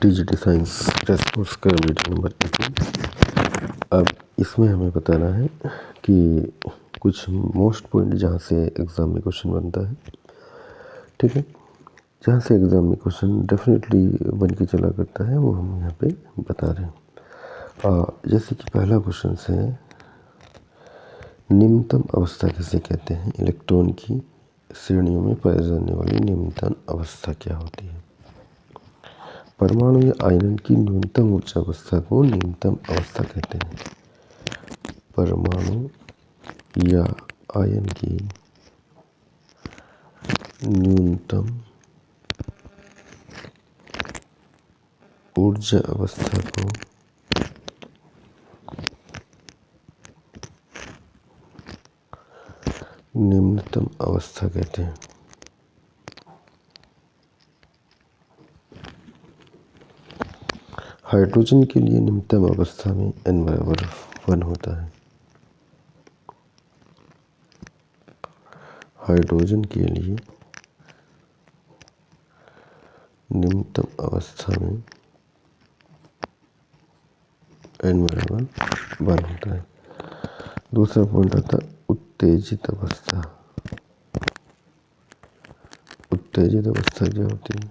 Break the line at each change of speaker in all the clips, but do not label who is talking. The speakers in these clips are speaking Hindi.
टीजीटी साइंस टेस्ट कोर्स का वीडियो नंबर 18। अब इसमें हमें बताना है कि कुछ मोस्ट पॉइंट जहाँ से एग्ज़ाम में क्वेश्चन बनता है, ठीक है, जहाँ से एग्ज़ाम में क्वेश्चन डेफिनेटली बन के चला करता है, वो हम यहाँ पे बता रहे हैं। जैसे कि पहला क्वेश्चन है, निम्नतम अवस्था किसे कहते हैं? इलेक्ट्रॉन की श्रेणियों में पाई जाने वाली निम्नतम अवस्था क्या होती है? परमाणु या आयन की न्यूनतम ऊर्जा अवस्था को निम्नतम अवस्था कहते हैं। परमाणु या आयन की न्यूनतम ऊर्जा अवस्था को निम्नतम अवस्था कहते हैं। हाइड्रोजन के लिए निम्नतम अवस्था में n बराबर 1 होता है। हाइड्रोजन के लिए निम्नतम अवस्था में n बराबर 1 होता है। दूसरा पॉइंट आता है उत्तेजित अवस्था। उत्तेजित अवस्था क्या होती है?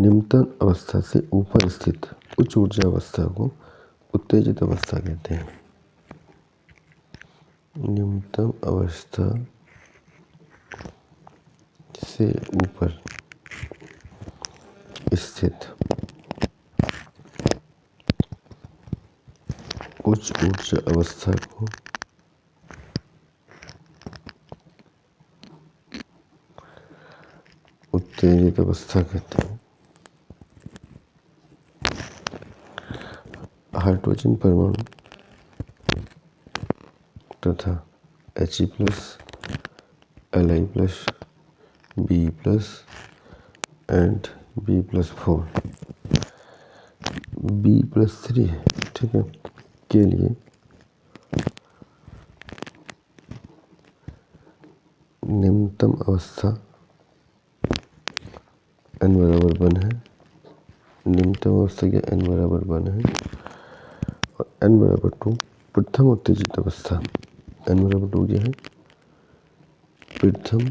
निम्नतम अवस्था से ऊपर स्थित उच्च ऊर्जा अवस्था को उत्तेजित अवस्था कहते हैं। निम्नतम अवस्था से ऊपर स्थित उच्च ऊर्जा अवस्था को उत्तेजित अवस्था कहते हैं। हाइड्रोजन परमाणु तथा He+, Li+, B+ and B+4 B+3 है, ठीक है, के लिए निम्नतम अवस्था n बराबर 1 है। निम्नतम अवस्था क्या n बराबर 1 है और n बराबर 2 प्रथम उत्तेजित अवस्था। n बराबर 2 क्या है? प्रथम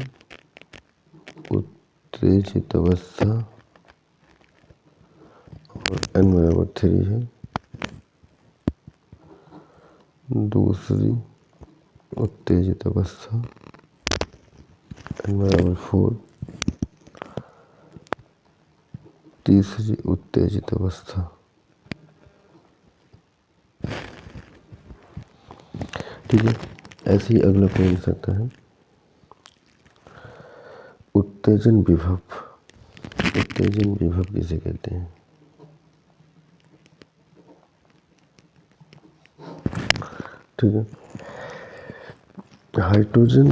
उत्तेजित अवस्था और n बराबर 3 है दूसरी उत्तेजित अवस्था। n बराबर 4 तीसरी उत्तेजित अवस्था। ठीक है, ऐसे ही अगला पॉइंट सकता है उत्तेजन विभव। उत्तेजन विभव किसे कहते हैं? ठीक है, हाइड्रोजन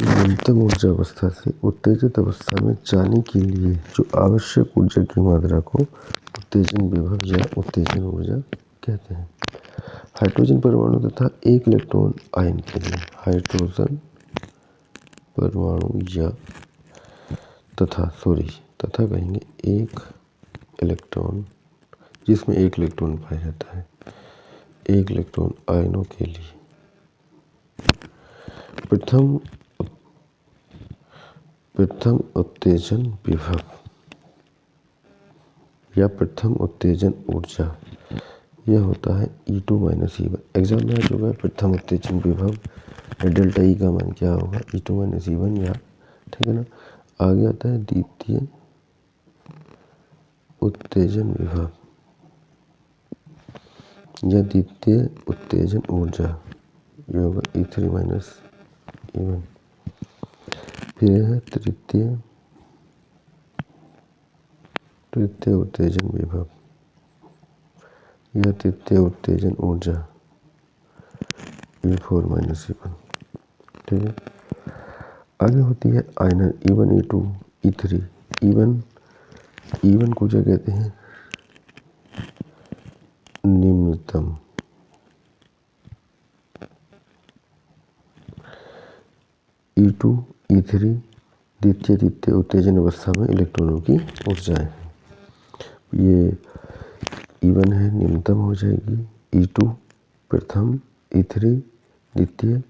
न्यूनतम ऊर्जा अवस्था से उत्तेजित अवस्था में जाने के लिए जो आवश्यक ऊर्जा की मात्रा को उत्तेजन विभव या उत्तेजन ऊर्जा कहते हैं। हाइड्रोजन परमाणु तथा एक इलेक्ट्रॉन आयन के लिए हाइड्रोजन परमाणु या तथा कहेंगे एक इलेक्ट्रॉन, जिसमें एक इलेक्ट्रॉन पाया जाता है, एक इलेक्ट्रॉन आयनों के लिए प्रथम उत्तेजन विभव या प्रथम उत्तेजन ऊर्जा यह होता है E2 - E1। एग्जाम में आ चुका है प्रथम उत्तेजन विभव डेल्टा E का मान क्या होगा? E2 - E1 या, ठीक है ना। आगे आता है द्वितीय उत्तेजन विभव या द्वितीय उत्तेजन ऊर्जा, यह होगा E3 - E1। फिर है तृतीय उत्तेजन विभव या तृतीय उत्तेजन ऊर्जा E4 - E1, ठीक है। आगे होती है आयनन E1, E2, E3। E1 को क्या कहते हैं? निम्नतम। E2, E3 द्वितीय उत्तेजन अवस्था में इलेक्ट्रॉनों की ऊर्जाएं हैं। ये E1 है, न्यूनतम हो जाएगी, E2 प्रथम, E3 द्वितीय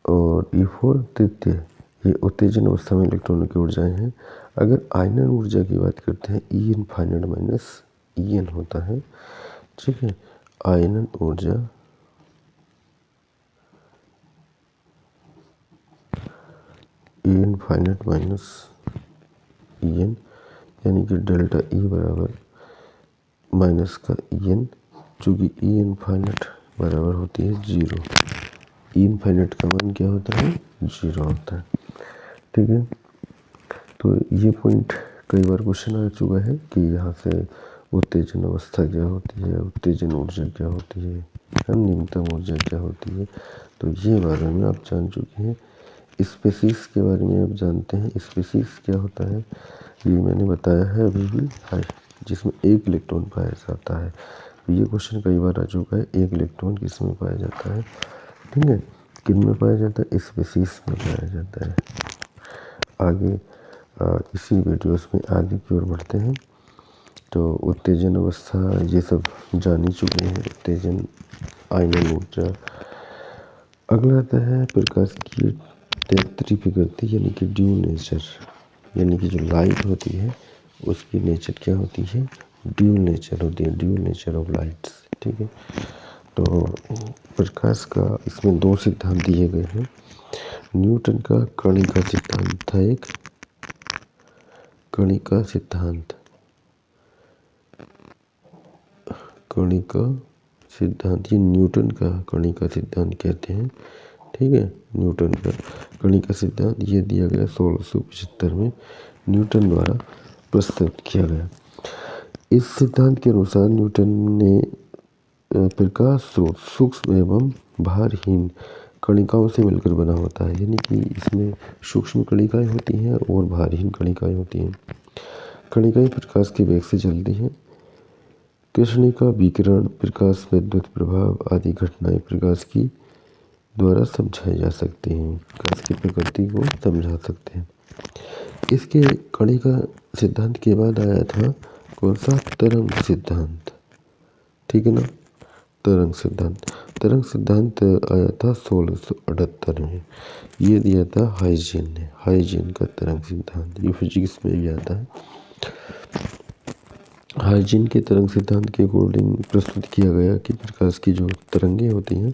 और E4 तृतीय। ये उत्तेजन अवस्था में इलेक्ट्रॉनों की ऊर्जाएं हैं। अगर आयनन ऊर्जा की बात करते हैं, E इनफाइनाइट माइनस En होता है, ठीक है। आयनन ऊर्जा E इनफाइनाइट माइनस En, यानी कि डेल्टा E बराबर माइनस का En, चूँकि E इनफाइनाइट बराबर होती है 0। E इनफाइनाइट का मान क्या होता है? 0 होता है, ठीक है। तो ये पॉइंट कई बार क्वेश्चन आ चुका है कि यहाँ से उत्तेजन अवस्था क्या होती है, उत्तेजन ऊर्जा क्या होती है, न्यूनतम ऊर्जा क्या होती है। तो ये बारे में आप जान चुके हैं। स्पीसीज के बारे में आप जानते हैं। स्पीसीज क्या होता है, ये मैंने बताया है अभी भी, है जिसमें एक इलेक्ट्रॉन पाया जाता है। ये क्वेश्चन कई बार आ चुका है, एक इलेक्ट्रॉन किस में पाया जाता है, ठीक है, किन में पाया जाता है, स्पीसीज में पाया जाता है। आगे इसी वीडियोस में आगे की ओर बढ़ते हैं। तो उत्तेजन अवस्था ये सब जान ही चुके हैं, उत्तेजन, आयनन ऊर्जा। अगला आता है प्रकाश की तेतरी प्रकृति, यानी कि ड्यू नेचर, यानी कि जो लाइट होती है उसकी नेचर क्या होती है, ड्यू नेचर होती है, ड्यू नेचर ऑफ लाइट्स, ठीक है। तो प्रकाश का इसमें दो सिद्धांत दिए गए हैं। न्यूटन का कणिका सिद्धांत था एक, कणिका सिद्धांत, कणिका सिद्धांत, ये न्यूटन का कणिका सिद्धांत कहते हैं, ठीक है। न्यूटन का कणिका सिद्धांत ये दिया गया 1675 में, न्यूटन द्वारा प्रस्तुत किया गया। इस सिद्धांत के अनुसार न्यूटन ने प्रकाश स्रोत सूक्ष्म एवं भारहीन कणिकाओं से मिलकर बना होता है, यानी कि इसमें सूक्ष्म कणिकाएं होती हैं और भारहीन कणिकाएं होती हैं। कणिकाएं प्रकाश के वेग से चलती हैं। कृष्णिका विकिरण, प्रकाश, विद्युत प्रभाव आदि घटनाएं प्रकाश की द्वारा समझाई जा सकती हैं, प्रकाश की प्रकृति को समझा सकते हैं। इसके कणिका सिद्धांत के बाद आया था कौन सा, तरंग सिद्धांत, ठीक है ना। तरंग सिद्धांत, तरंग सिद्धांत आया था 1678 में, ये दिया था हाइजेन ने, हाइजेन का तरंग सिद्धांत, ये फिजिक्स में भी आता है। हाइजेन के तरंग सिद्धांत के अकॉर्डिंग प्रस्तुत किया गया कि प्रकाश की जो तरंगें होती हैं,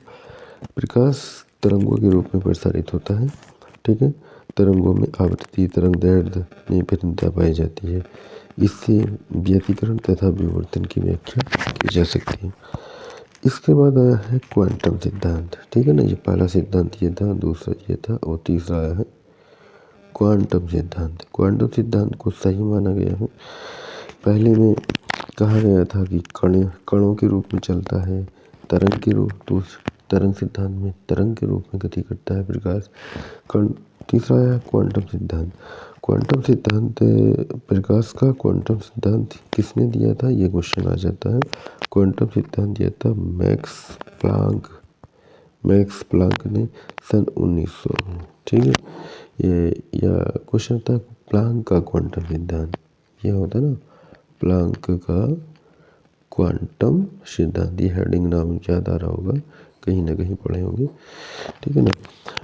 प्रकाश तरंगों के रूप में प्रसारित होता है, ठीक है। तरंगों में आवृत्ति, तरंग दैर्ध्य में भिन्नता पाई जाती है। इससे व्यतिकरण तथा विवर्तन की व्याख्या की जा सकती है। इसके बाद आया है क्वांटम सिद्धांत, ठीक है ना। ये पहला सिद्धांत ये था, दूसरा ये था और तीसरा आया है क्वांटम सिद्धांत। क्वांटम सिद्धांत को सही माना गया है। पहले में कहा गया था कि कणों के रूप में चलता है, तरंग के रूप, तो तरंग सिद्धांत में तरंग के रूप में गति करता है प्रकाश। तीसरा आया क्वांटम सिद्धांत। क्वांटम सिद्धांत, प्रकाश का क्वांटम सिद्धांत किसने दिया था, ये क्वेश्चन आ जाता है। क्वांटम सिद्धांत दिया था मैक्स प्लांक ने सन 1900, ठीक है। ये या क्वेश्चन था प्लांक का क्वांटम सिद्धांत, ये होता ना प्लांक का क्वांटम सिद्धांत, ये हेडिंग नाम याद आ रहा होगा, कहीं ना कहीं पढ़े होंगे, ठीक है ना।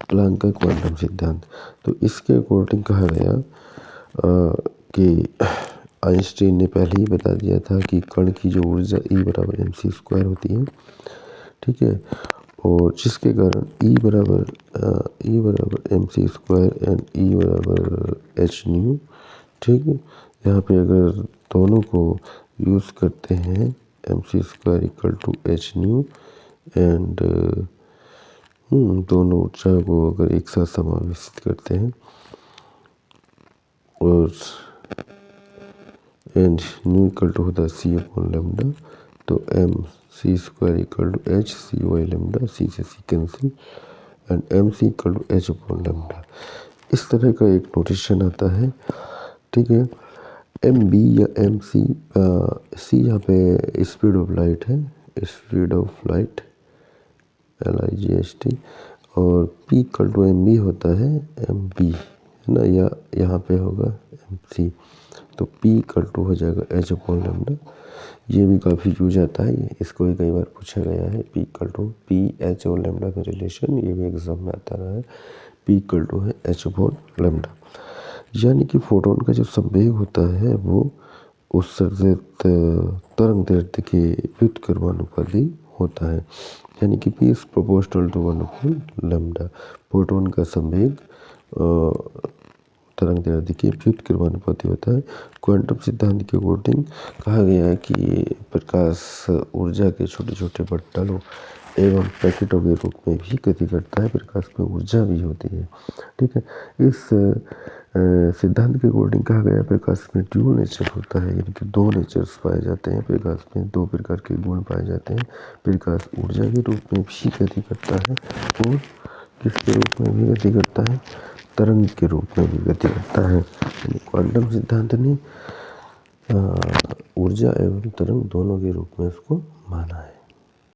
प्लांक का क्वांटम सिद्धांत, तो इसके अकॉर्डिंग कहा गया कि आइंस्टीन ने पहले ही बता दिया था कि कण की जो ऊर्जा E बराबर mc² होती है, ठीक है, और जिसके कारण E बराबर mc² एंड E बराबर h न्यू, ठीक है। यहाँ पे अगर दोनों को यूज़ करते हैं, mc² equal to h nu and दोनों ऊर्जा को अगर एक साथ समावेशित करते हैं और एंड न्यू इक्वल टू होता है c/λ, तो mc² equal to h c/λ, c से c cancel and mc equal to h/λ। इस तरह का एक नोटेशन आता है, ठीक है। mb या mc, c यहाँ पे स्पीड ऑफ लाइट है, स्पीड ऑफ लाइट LIGHT, और p इक्वल टू mb होता है mb, है ना, या यहाँ पे होगा mc। तो p इक्वल टू हो जाएगा h अपॉन लैम्डा। ये भी काफ़ी यूज आता है, इसको भी कई बार पूछा गया है। p equal to p h और लैम्डा का रिलेशन, ये भी एग्जाम में आता रहा है। p इक्वल टू है h अपॉन लैम्डा। यानी कि फोटोन का जो संवेग होता है वो उत्सर्जित तरंग दैर्ध्य के व्युत्क्रमानुपाती होता है। यानी कि p is proportional to 1 upon lambda. Photon का संवेग तरंग दैर्ध्य के व्युत्क्रमानुपाती होता है। क्वांटम सिद्धांत के अकॉर्डिंग कहा गया है कि प्रकाश ऊर्जा के छोटे छोटे बट्टलों एवं पैकेटों के रूप में भी गति करता है। प्रकाश में ऊर्जा भी होती है, ठीक है। इस सिद्धांत के अकॉर्डिंग कहा गया प्रकाश में ड्यूल नेचर होता है, यानी कि दो नेचर्स पाए जाते हैं। प्रकाश में दो प्रकार के गुण पाए जाते हैं। प्रकाश ऊर्जा के रूप में भी गति करता है और किसके रूप में भी गति करता है, तरंग के रूप में भी गति करता है। यानी क्वांटम सिद्धांत ने ऊर्जा एवं तरंग दोनों के रूप में उसको माना है।